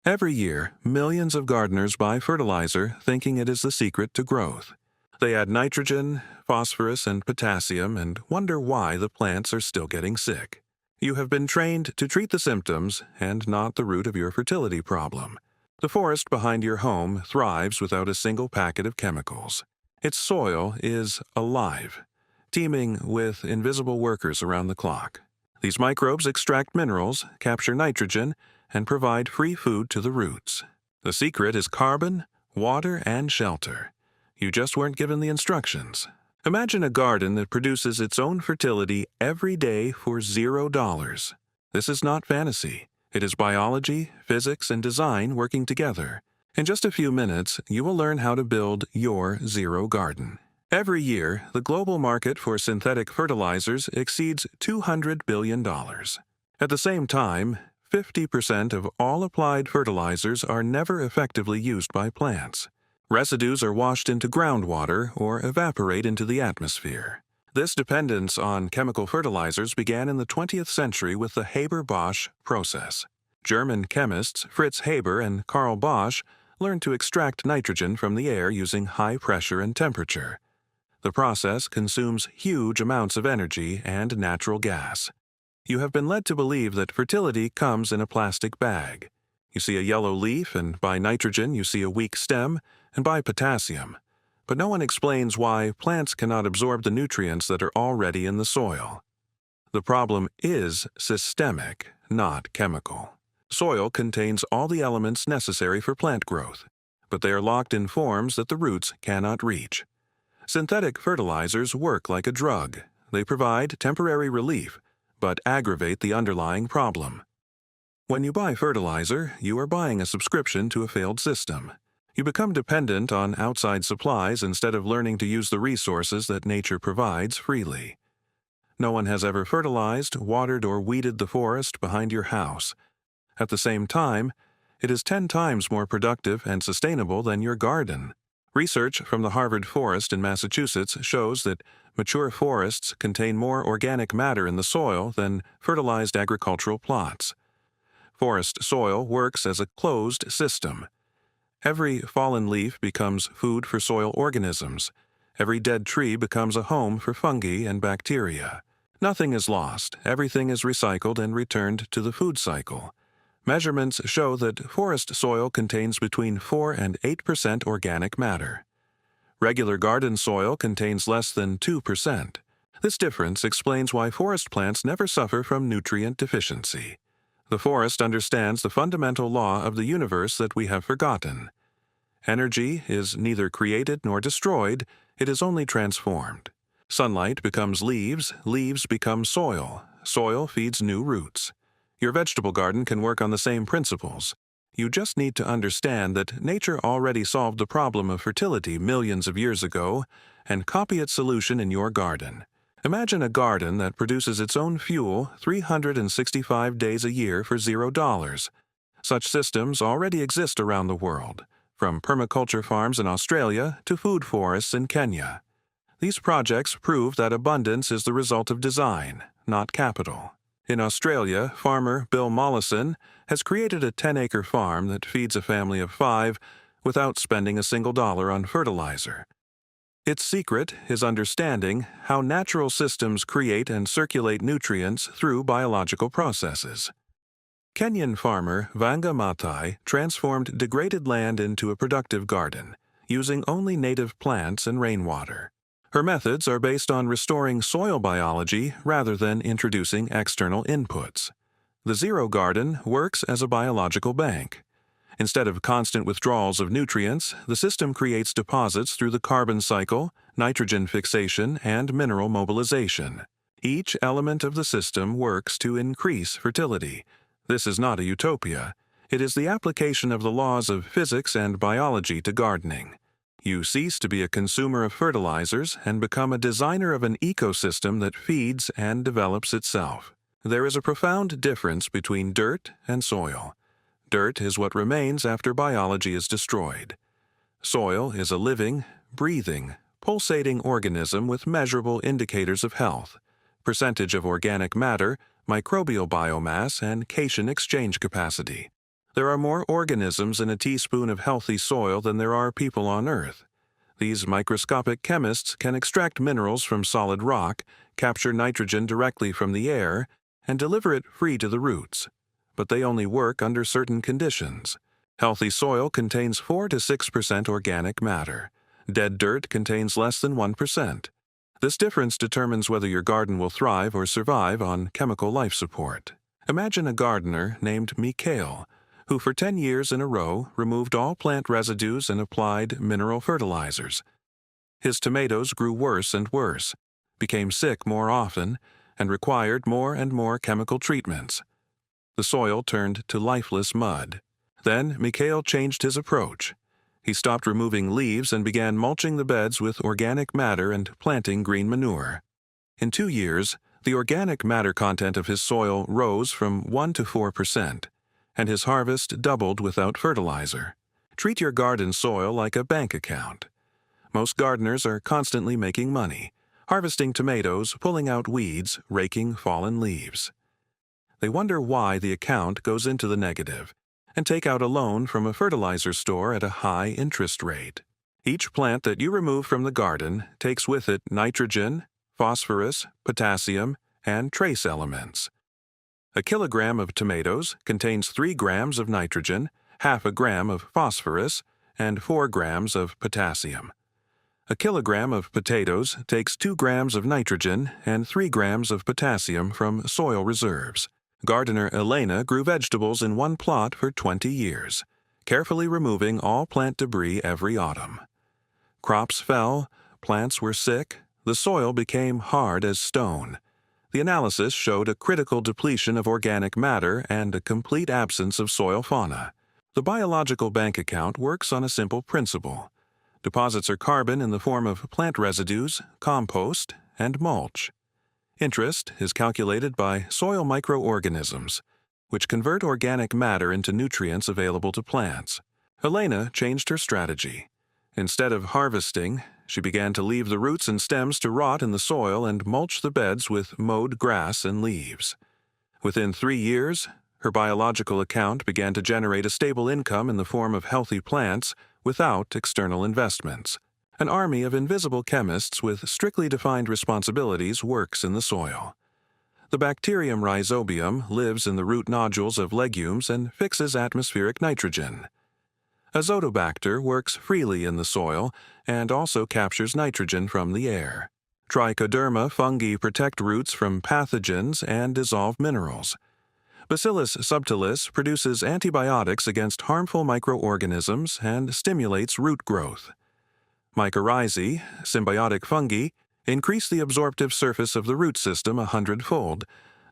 Every year, millions of gardeners buy fertilizer thinking it is the secret to growth. They add nitrogen, phosphorus, and potassium and wonder why the plants are still getting sick. You have been trained to treat the symptoms and not the root of your fertility problem. The forest behind your home thrives without a single packet of chemicals. Its soil is alive, teeming with invisible workers around the clock. These microbes extract minerals, capture nitrogen, and provide free food to the roots. The secret is carbon, water, and shelter. You just weren't given the instructions. Imagine a garden that produces its own fertility every day for $0. This is not fantasy. It is biology, physics, and design working together. In just a few minutes, you will learn how to build your zero garden. Every year, the global market for synthetic fertilizers exceeds $200 billion. At the same time, 50% of all applied fertilizers are never effectively used by plants. Residues are washed into groundwater or evaporate into the atmosphere. This dependence on chemical fertilizers began in the 20th century with the Haber-Bosch process. German chemists Fritz Haber and Karl Bosch learned to extract nitrogen from the air using high pressure and temperature. The process consumes huge amounts of energy and natural gas. You have been led to believe that fertility comes in a plastic bag. You see a yellow leaf, and by nitrogen you see a weak stem, and by potassium. But no one explains why plants cannot absorb the nutrients that are already in the soil. The problem is systemic, not chemical. Soil contains all the elements necessary for plant growth, but they are locked in forms that the roots cannot reach. Synthetic fertilizers work like a drug. They provide temporary relief, but aggravate the underlying problem. When you buy fertilizer, you are buying a subscription to a failed system. You become dependent on outside supplies instead of learning to use the resources that nature provides freely. No one has ever fertilized, watered, or weeded the forest behind your house. At the same time, it is 10 times more productive and sustainable than your garden. Research from the Harvard Forest in Massachusetts shows that mature forests contain more organic matter in the soil than fertilized agricultural plots. Forest soil works as a closed system. Every fallen leaf becomes food for soil organisms. Every dead tree becomes a home for fungi and bacteria. Nothing is lost. Everything is recycled and returned to the food cycle. Measurements show that forest soil contains between 4 and 8% organic matter. Regular garden soil contains less than 2%. This difference explains why forest plants never suffer from nutrient deficiency. The forest understands the fundamental law of the universe that we have forgotten. Energy is neither created nor destroyed, it is only transformed. Sunlight becomes leaves, leaves become soil, soil feeds new roots. Your vegetable garden can work on the same principles. You just need to understand that nature already solved the problem of fertility millions of years ago and copy its solution in your garden. Imagine a garden that produces its own fuel 365 days a year for $0. Such systems already exist around the world, from permaculture farms in Australia to food forests in Kenya. These projects prove that abundance is the result of design, not capital. In Australia, farmer Bill Mollison has created a 10-acre farm that feeds a family of 5 without spending a single dollar on fertilizer. Its secret is understanding how natural systems create and circulate nutrients through biological processes. Kenyan farmer Vanga Maathai transformed degraded land into a productive garden, using only native plants and rainwater. Her methods are based on restoring soil biology rather than introducing external inputs. The zero garden works as a biological bank. Instead of constant withdrawals of nutrients, the system creates deposits through the carbon cycle, nitrogen fixation, and mineral mobilization. Each element of the system works to increase fertility. This is not a utopia. It is the application of the laws of physics and biology to gardening. You cease to be a consumer of fertilizers and become a designer of an ecosystem that feeds and develops itself. There is a profound difference between dirt and soil. Dirt is what remains after biology is destroyed. Soil is a living, breathing, pulsating organism with measurable indicators of health, percentage of organic matter, microbial biomass, and cation exchange capacity. There are more organisms in a teaspoon of healthy soil than there are people on Earth. These microscopic chemists can extract minerals from solid rock, capture nitrogen directly from the air, and deliver it free to the roots. But they only work under certain conditions. Healthy soil contains 4 to 6% organic matter. Dead dirt contains less than 1%. This difference determines whether your garden will thrive or survive on chemical life support. Imagine a gardener named Mikhail, who for 10 years in a row removed all plant residues and applied mineral fertilizers. His tomatoes grew worse and worse, became sick more often, and required more and more chemical treatments. The soil turned to lifeless mud. Then Mikhail changed his approach. He stopped removing leaves and began mulching the beds with organic matter and planting green manure. In 2 years, the organic matter content of his soil rose from 1 to 4%, and his harvest doubled without fertilizer. Treat your garden soil like a bank account. Most gardeners are constantly making money, harvesting tomatoes, pulling out weeds, raking fallen leaves. They wonder why the account goes into the negative, and take out a loan from a fertilizer store at a high interest rate. Each plant that you remove from the garden takes with it nitrogen, phosphorus, potassium, and trace elements. A kilogram of tomatoes contains 3 grams of nitrogen, half a gram of phosphorus, and 4 grams of potassium. A kilogram of potatoes takes 2 grams of nitrogen and 3 grams of potassium from soil reserves. Gardener Elena grew vegetables in one plot for 20 years, carefully removing all plant debris every autumn. Crops fell, plants were sick, the soil became hard as stone. The analysis showed a critical depletion of organic matter and a complete absence of soil fauna. The biological bank account works on a simple principle. Deposits are carbon in the form of plant residues, compost, and mulch. Interest is calculated by soil microorganisms, which convert organic matter into nutrients available to plants. Elena changed her strategy. Instead of harvesting, she began to leave the roots and stems to rot in the soil and mulch the beds with mowed grass and leaves. Within 3 years, her biological account began to generate a stable income in the form of healthy plants without external investments. An army of invisible chemists with strictly defined responsibilities works in the soil. The bacterium Rhizobium lives in the root nodules of legumes and fixes atmospheric nitrogen. Azotobacter works freely in the soil and also captures nitrogen from the air. Trichoderma fungi protect roots from pathogens and dissolve minerals. Bacillus subtilis produces antibiotics against harmful microorganisms and stimulates root growth. Mycorrhizae, symbiotic fungi, increase the absorptive surface of the root system 100-fold,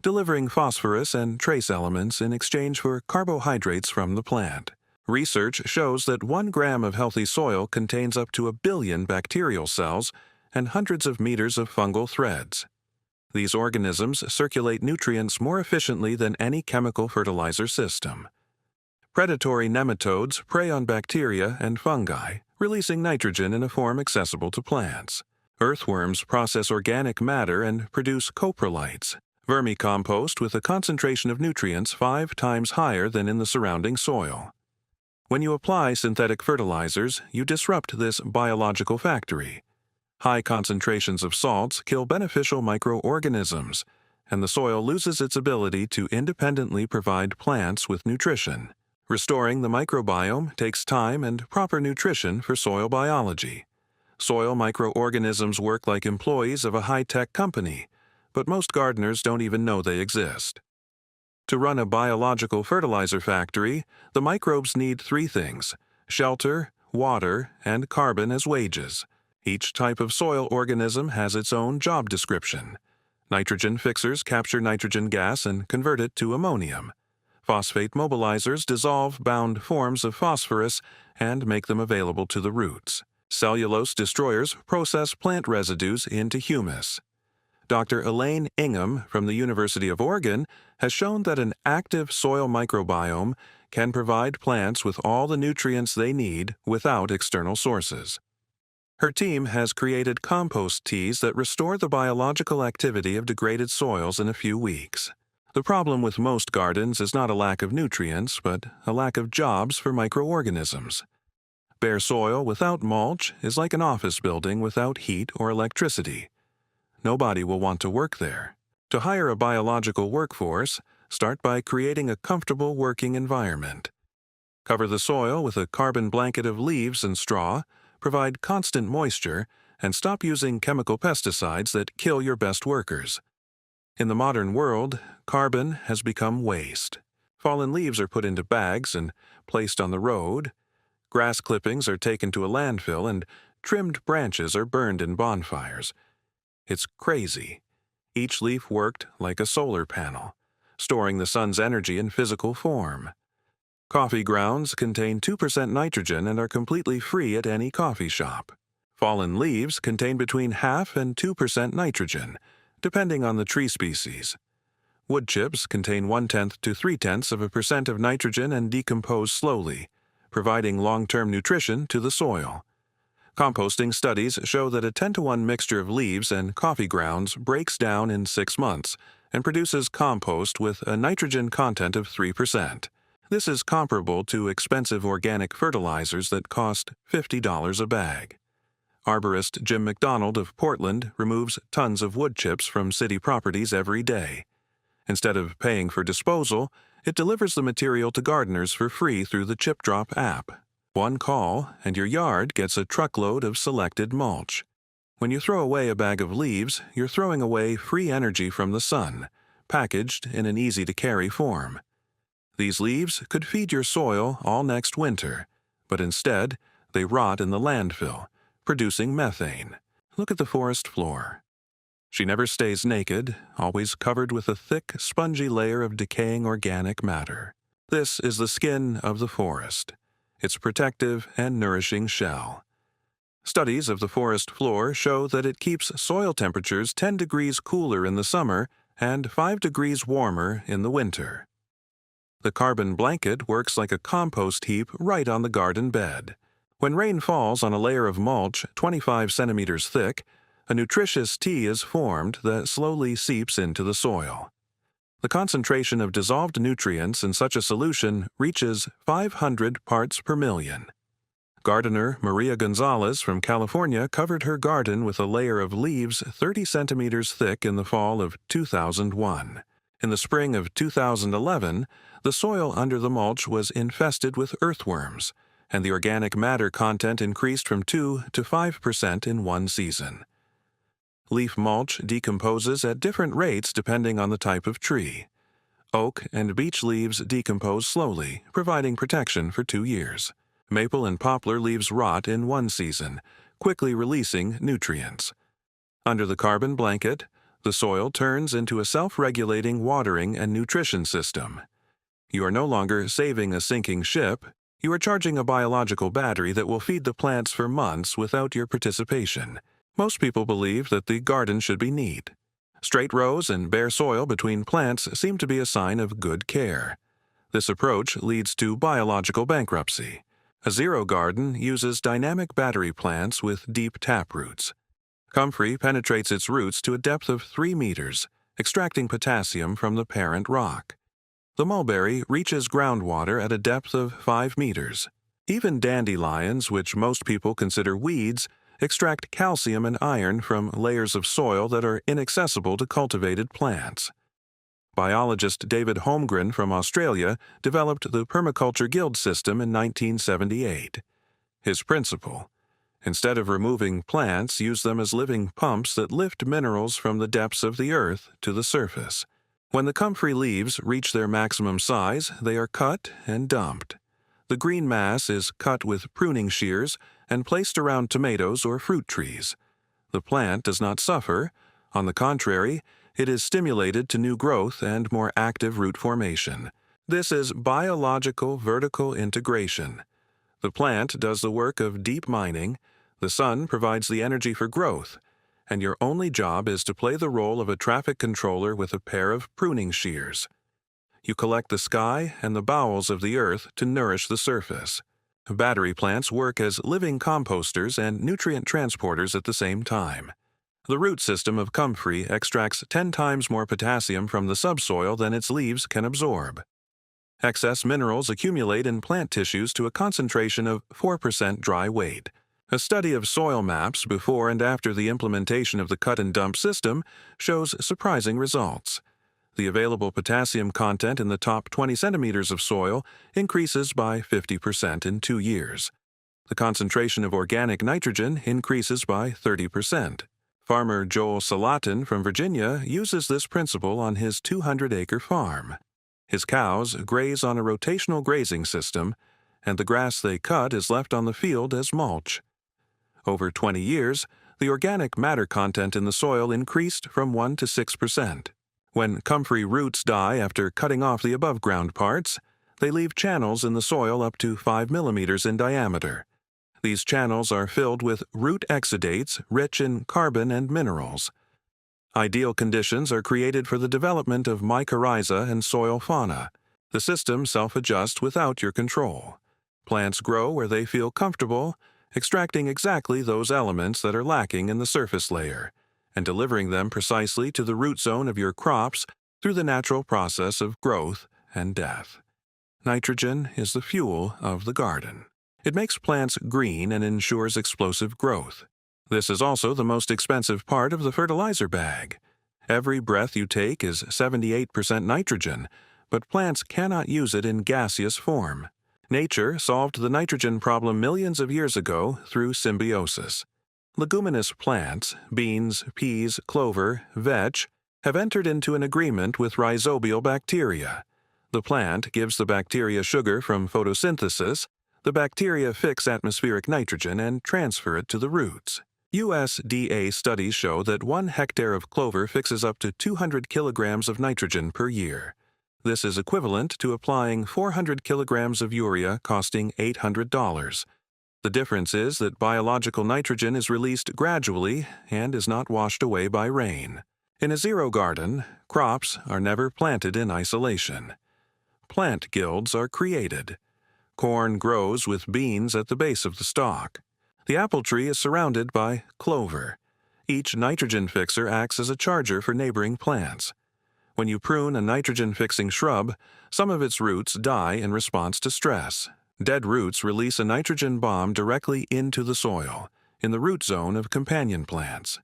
delivering phosphorus and trace elements in exchange for carbohydrates from the plant. Research shows that 1 gram of healthy soil contains up to 1 billion bacterial cells and hundreds of meters of fungal threads. These organisms circulate nutrients more efficiently than any chemical fertilizer system. Predatory nematodes prey on bacteria and fungi, releasing nitrogen in a form accessible to plants. Earthworms process organic matter and produce coprolites, vermicompost with a concentration of nutrients 5 times higher than in the surrounding soil. When you apply synthetic fertilizers, you disrupt this biological factory. High concentrations of salts kill beneficial microorganisms, and the soil loses its ability to independently provide plants with nutrition. Restoring the microbiome takes time and proper nutrition for soil biology. Soil microorganisms work like employees of a high-tech company, but most gardeners don't even know they exist. To run a biological fertilizer factory, the microbes need 3 things: shelter, water, and carbon as wages. Each type of soil organism has its own job description. Nitrogen fixers capture nitrogen gas and convert it to ammonium. Phosphate mobilizers dissolve bound forms of phosphorus and make them available to the roots. Cellulose destroyers process plant residues into humus. Dr. Elaine Ingham from the University of Oregon has shown that an active soil microbiome can provide plants with all the nutrients they need without external sources. Her team has created compost teas that restore the biological activity of degraded soils in a few weeks. The problem with most gardens is not a lack of nutrients, but a lack of jobs for microorganisms. Bare soil without mulch is like an office building without heat or electricity. Nobody will want to work there. To hire a biological workforce, start by creating a comfortable working environment. Cover the soil with a carbon blanket of leaves and straw, provide constant moisture, and stop using chemical pesticides that kill your best workers. In the modern world, carbon has become waste. Fallen leaves are put into bags and placed on the road. Grass clippings are taken to a landfill, and trimmed branches are burned in bonfires. It's crazy. Each leaf worked like a solar panel, storing the sun's energy in physical form. Coffee grounds contain 2% nitrogen and are completely free at any coffee shop. Fallen leaves contain between 0.5 and 2% nitrogen, depending on the tree species. Wood chips contain 0.1 to 0.3% of nitrogen and decompose slowly, providing long-term nutrition to the soil. Composting studies show that a 10-to-1 mixture of leaves and coffee grounds breaks down in 6 months and produces compost with a nitrogen content of 3%. This is comparable to expensive organic fertilizers that cost $50 a bag. Arborist Jim McDonald of Portland removes tons of wood chips from city properties every day. Instead of paying for disposal, it delivers the material to gardeners for free through the Chip Drop app. One call, and your yard gets a truckload of selected mulch. When you throw away a bag of leaves, you're throwing away free energy from the sun, packaged in an easy-to-carry form. These leaves could feed your soil all next winter, but instead, they rot in the landfill, producing methane. Look at the forest floor. She never stays naked, always covered with a thick, spongy layer of decaying organic matter. This is the skin of the forest, its protective and nourishing shell. Studies of the forest floor show that it keeps soil temperatures 10 degrees cooler in the summer and 5 degrees warmer in the winter. The carbon blanket works like a compost heap right on the garden bed. When rain falls on a layer of mulch 25 centimeters thick, a nutritious tea is formed that slowly seeps into the soil. The concentration of dissolved nutrients in such a solution reaches 500 parts per million. Gardener Maria Gonzalez from California covered her garden with a layer of leaves 30 centimeters thick in the fall of 2001. In the spring of 2011, the soil under the mulch was infested with earthworms, and the organic matter content increased from 2 to 5% in one season. Leaf mulch decomposes at different rates depending on the type of tree. Oak and beech leaves decompose slowly, providing protection for 2 years. Maple and poplar leaves rot in one season, quickly releasing nutrients. Under the carbon blanket, the soil turns into a self-regulating watering and nutrition system. You are no longer saving a sinking ship, you are charging a biological battery that will feed the plants for months without your participation. Most people believe that the garden should be neat. Straight rows and bare soil between plants seem to be a sign of good care. This approach leads to biological bankruptcy. A zero garden uses dynamic battery plants with deep taproots. Comfrey penetrates its roots to a depth of 3 meters, extracting potassium from the parent rock. The mulberry reaches groundwater at a depth of 5 meters. Even dandelions, which most people consider weeds, extract calcium and iron from layers of soil that are inaccessible to cultivated plants. Biologist David Holmgren from Australia developed the Permaculture Guild system in 1978. His principle: instead of removing plants, use them as living pumps that lift minerals from the depths of the earth to the surface. When the comfrey leaves reach their maximum size, they are cut and dumped. The green mass is cut with pruning shears and placed around tomatoes or fruit trees. The plant does not suffer. On the contrary, it is stimulated to new growth and more active root formation. This is biological vertical integration. The plant does the work of deep mining, the sun provides the energy for growth, and your only job is to play the role of a traffic controller with a pair of pruning shears. You collect the sky and the bowels of the earth to nourish the surface. Battery plants work as living composters and nutrient transporters at the same time. The root system of comfrey extracts 10 times more potassium from the subsoil than its leaves can absorb. Excess minerals accumulate in plant tissues to a concentration of 4% dry weight. A study of soil maps before and after the implementation of the cut-and-dump system shows surprising results. The available potassium content in the top 20 centimeters of soil increases by 50% in 2 years. The concentration of organic nitrogen increases by 30%. Farmer Joel Salatin from Virginia uses this principle on his 200-acre farm. His cows graze on a rotational grazing system, and the grass they cut is left on the field as mulch. Over 20 years, the organic matter content in the soil increased from 1 to 6%. When comfrey roots die after cutting off the above-ground parts, they leave channels in the soil up to 5 millimeters in diameter. These channels are filled with root exudates rich in carbon and minerals. Ideal conditions are created for the development of mycorrhiza and soil fauna. The system self-adjusts without your control. Plants grow where they feel comfortable, extracting exactly those elements that are lacking in the surface layer, and delivering them precisely to the root zone of your crops through the natural process of growth and death. Nitrogen is the fuel of the garden. It makes plants green and ensures explosive growth. This is also the most expensive part of the fertilizer bag. Every breath you take is 78% nitrogen, but plants cannot use it in gaseous form. Nature solved the nitrogen problem millions of years ago through symbiosis. Leguminous plants, beans, peas, clover, vetch, have entered into an agreement with rhizobial bacteria. The plant gives the bacteria sugar from photosynthesis. The bacteria fix atmospheric nitrogen and transfer it to the roots. USDA studies show that 1 hectare of clover fixes up to 200 kilograms of nitrogen per year. This is equivalent to applying 400 kilograms of urea costing $800. The difference is that biological nitrogen is released gradually and is not washed away by rain. In a zero garden, crops are never planted in isolation. Plant guilds are created. Corn grows with beans at the base of the stalk. The apple tree is surrounded by clover. Each nitrogen fixer acts as a charger for neighboring plants. When you prune a nitrogen-fixing shrub, some of its roots die in response to stress. Dead roots release a nitrogen bomb directly into the soil, in the root zone of companion plants.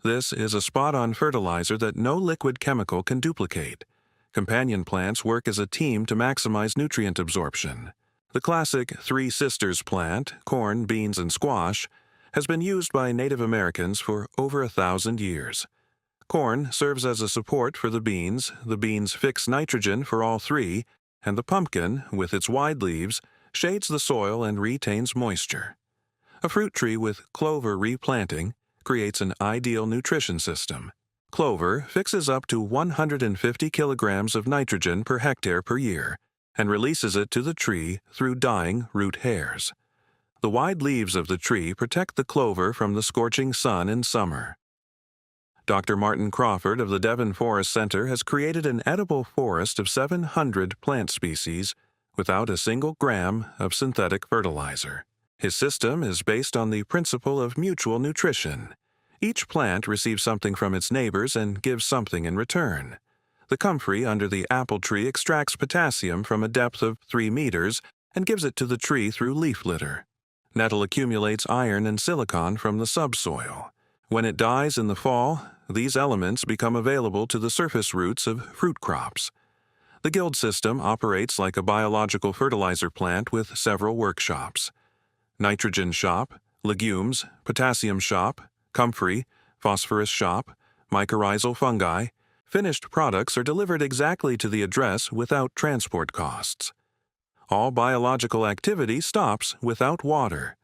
This is a spot-on fertilizer that no liquid chemical can duplicate. Companion plants work as a team to maximize nutrient absorption. The classic Three Sisters plant, corn, beans, and squash, has been used by Native Americans for over 1,000 years. Corn serves as a support for the beans fix nitrogen for all three, and the pumpkin, with its wide leaves, shades the soil and retains moisture. A fruit tree with clover replanting creates an ideal nutrition system. Clover fixes up to 150 kilograms of nitrogen per hectare per year, and releases it to the tree through dying root hairs. The wide leaves of the tree protect the clover from the scorching sun in summer. Dr. Martin Crawford of the Devon Forest Center has created an edible forest of 700 plant species without a single gram of synthetic fertilizer. His system is based on the principle of mutual nutrition. Each plant receives something from its neighbors and gives something in return. The comfrey under the apple tree extracts potassium from a depth of 3 meters and gives it to the tree through leaf litter. Nettle accumulates iron and silicon from the subsoil. When it dies in the fall, these elements become available to the surface roots of fruit crops. The guild system operates like a biological fertilizer plant with several workshops: nitrogen shop, legumes, potassium shop, comfrey, phosphorus shop, mycorrhizal fungi. Finished products are delivered exactly to the address without transport costs. All biological activity stops without water.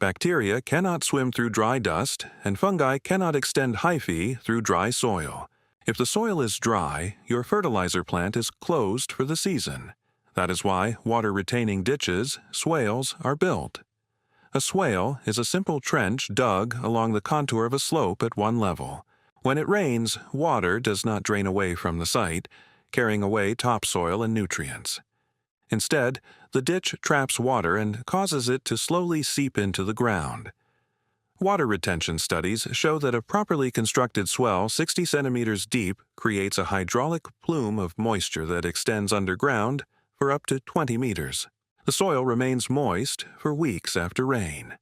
Bacteria cannot swim through dry dust, and fungi cannot extend hyphae through dry soil. If the soil is dry, your fertilizer plant is closed for the season. That is why water-retaining ditches, swales, are built. A swale is a simple trench dug along the contour of a slope at one level. When it rains, water does not drain away from the site, carrying away topsoil and nutrients. Instead, the ditch traps water and causes it to slowly seep into the ground. Water retention studies show that a properly constructed swell 60 centimeters deep creates a hydraulic plume of moisture that extends underground for up to 20 meters. The soil remains moist for weeks after rain.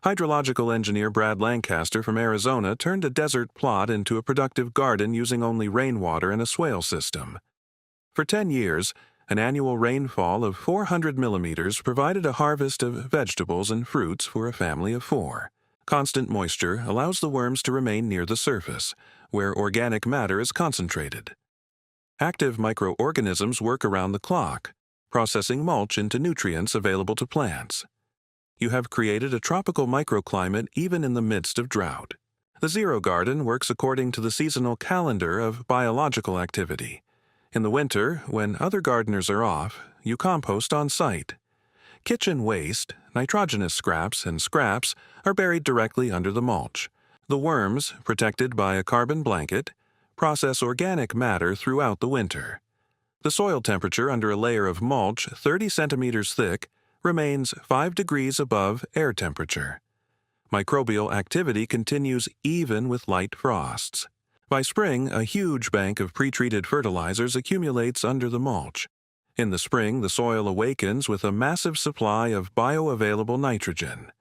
Hydrological engineer Brad Lancaster from Arizona turned a desert plot into a productive garden using only rainwater and a swale system. For 10 years, an annual rainfall of 400 millimeters provided a harvest of vegetables and fruits for a family of 4. Constant moisture allows the worms to remain near the surface, where organic matter is concentrated. Active microorganisms work around the clock, processing mulch into nutrients available to plants. You have created a tropical microclimate even in the midst of drought. The Zero Garden works according to the seasonal calendar of biological activity. In the winter, when other gardeners are off, you compost on site. Kitchen waste, nitrogenous scraps, and scraps are buried directly under the mulch. The worms, protected by a carbon blanket, process organic matter throughout the winter. The soil temperature under a layer of mulch 30 centimeters thick remains 5 degrees above air temperature. Microbial activity continues even with light frosts. By spring, a huge bank of pre-treated fertilizers accumulates under the mulch. In the spring, the soil awakens with a massive supply of bioavailable nitrogen.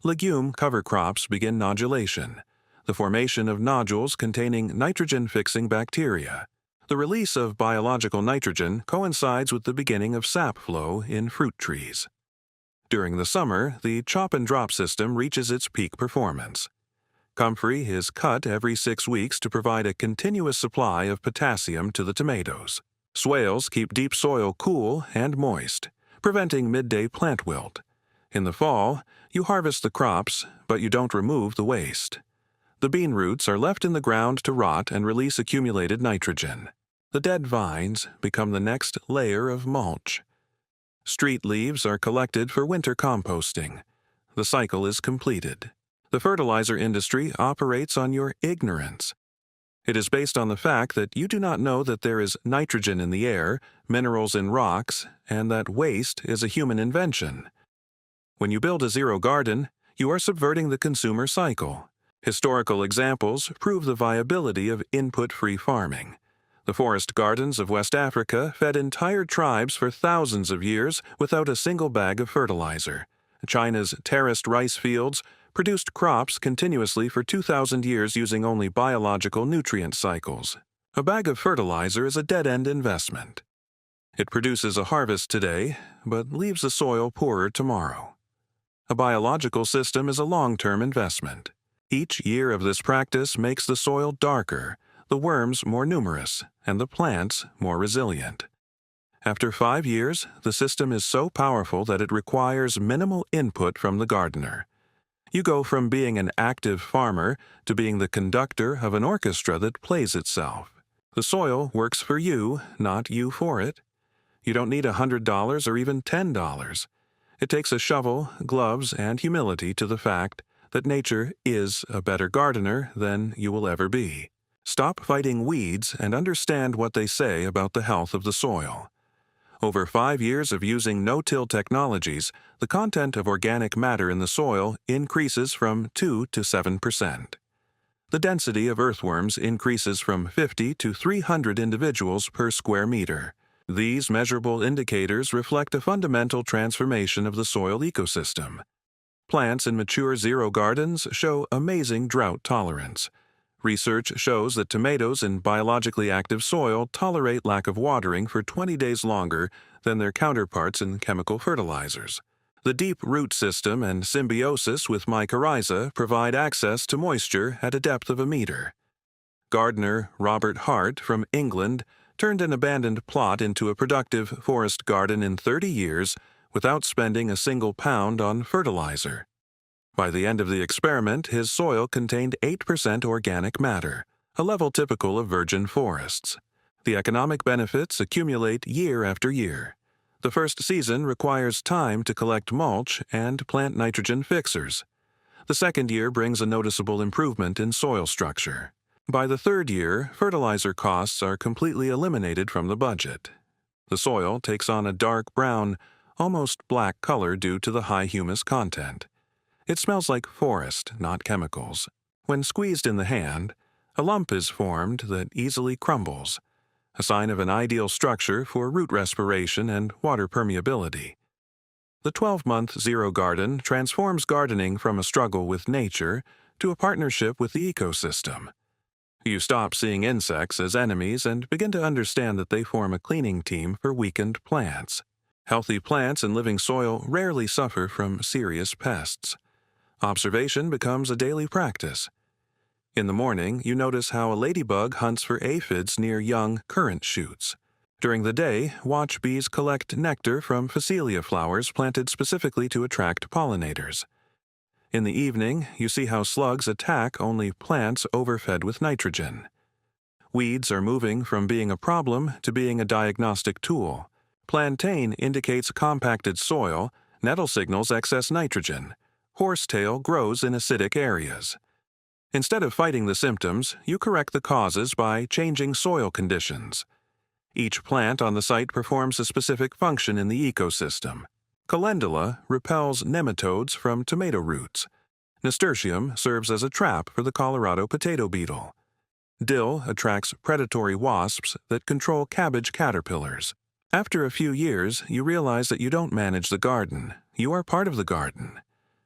Legume cover crops begin nodulation, the formation of nodules containing nitrogen-fixing bacteria. The release of biological nitrogen coincides with the beginning of sap flow in fruit trees. During the summer, the chop-and-drop system reaches its peak performance. Comfrey is cut every 6 weeks to provide a continuous supply of potassium to the tomatoes. Swales keep deep soil cool and moist, preventing midday plant wilt. In the fall, you harvest the crops, but you don't remove the waste. The bean roots are left in the ground to rot and release accumulated nitrogen. The dead vines become the next layer of mulch. Street leaves are collected for winter composting. The cycle is completed. The fertilizer industry operates on your ignorance. It is based on the fact that you do not know that there is nitrogen in the air, minerals in rocks, and that waste is a human invention. When you build a zero garden, you are subverting the consumer cycle. Historical examples prove the viability of input-free farming. The forest gardens of West Africa fed entire tribes for thousands of years without a single bag of fertilizer. China's terraced rice fields produced crops continuously for 2,000 years using only biological nutrient cycles. A bag of fertilizer is a dead-end investment. It produces a harvest today, but leaves the soil poorer tomorrow. A biological system is a long-term investment. Each year of this practice makes the soil darker, the worms more numerous, and the plants more resilient. After 5 years, the system is so powerful that it requires minimal input from the gardener. You go from being an active farmer to being the conductor of an orchestra that plays itself. The soil works for you, not you for it. You don't need $100 or even $10. It takes a shovel, gloves, and humility to the fact that nature is a better gardener than you will ever be. Stop fighting weeds and understand what they say about the health of the soil. Over 5 years of using no-till technologies, the content of organic matter in the soil increases from 2 to 7%. The density of earthworms increases from 50 to 300 individuals per square meter. These measurable indicators reflect a fundamental transformation of the soil ecosystem. Plants in mature zero gardens show amazing drought tolerance. Research shows that tomatoes in biologically active soil tolerate lack of watering for 20 days longer than their counterparts in chemical fertilizers. The deep root system and symbiosis with mycorrhiza provide access to moisture at a depth of a meter. Gardener Robert Hart from England turned an abandoned plot into a productive forest garden in 30 years without spending a single pound on fertilizer. By the end of the experiment, his soil contained 8% organic matter, a level typical of virgin forests. The economic benefits accumulate year after year. The first season requires time to collect mulch and plant nitrogen fixers. The second year brings a noticeable improvement in soil structure. By the third year, fertilizer costs are completely eliminated from the budget. The soil takes on a dark brown, almost black color due to the high humus content. It smells like forest, not chemicals. When squeezed in the hand, a lump is formed that easily crumbles, a sign of an ideal structure for root respiration and water permeability. The 12-month Zero Garden transforms gardening from a struggle with nature to a partnership with the ecosystem. You stop seeing insects as enemies and begin to understand that they form a cleaning team for weakened plants. Healthy plants and living soil rarely suffer from serious pests. Observation becomes a daily practice. In the morning, you notice how a ladybug hunts for aphids near young currant shoots. During the day, watch bees collect nectar from phacelia flowers planted specifically to attract pollinators. In the evening, you see how slugs attack only plants overfed with nitrogen. Weeds are moving from being a problem to being a diagnostic tool. Plantain indicates compacted soil, nettle signals excess nitrogen. Horsetail grows in acidic areas. Instead of fighting the symptoms, you correct the causes by changing soil conditions. Each plant on the site performs a specific function in the ecosystem. Calendula repels nematodes from tomato roots. Nasturtium serves as a trap for the Colorado potato beetle. Dill attracts predatory wasps that control cabbage caterpillars. After a few years, you realize that you don't manage the garden. You are part of the garden.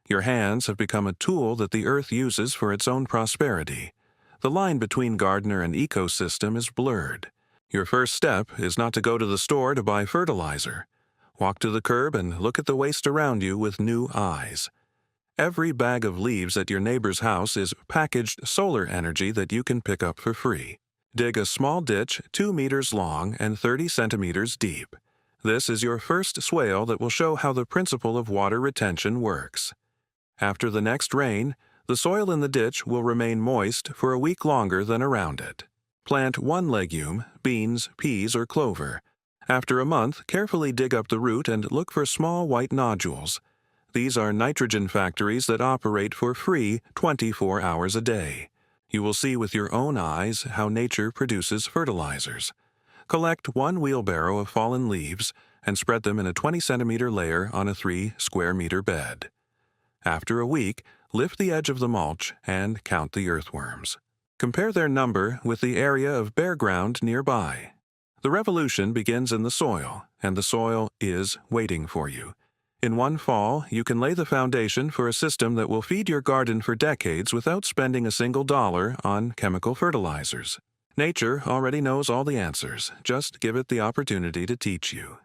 Your hands have become a tool that the earth uses for its own prosperity. The line between gardener and ecosystem is blurred. Your first step is not to go to the store to buy fertilizer. Walk to the curb and look at the waste around you with new eyes. Every bag of leaves at your neighbor's house is packaged solar energy that you can pick up for free. Dig a small ditch 2 meters long and 30 centimeters deep. This is your first swale that will show how the principle of water retention works. After the next rain, the soil in the ditch will remain moist for a week longer than around it. Plant one legume, beans, peas, or clover. After a month, carefully dig up the root and look for small white nodules. These are nitrogen factories that operate for free 24 hours a day. You will see with your own eyes how nature produces fertilizers. Collect 1 wheelbarrow of fallen leaves and spread them in a 20-centimeter layer on a 3-square-meter bed. After a week, lift the edge of the mulch and count the earthworms. Compare their number with the area of bare ground nearby. The revolution begins in the soil, and the soil is waiting for you. In one fall, you can lay the foundation for a system that will feed your garden for decades without spending a single dollar on chemical fertilizers. Nature already knows all the answers. Just give it the opportunity to teach you.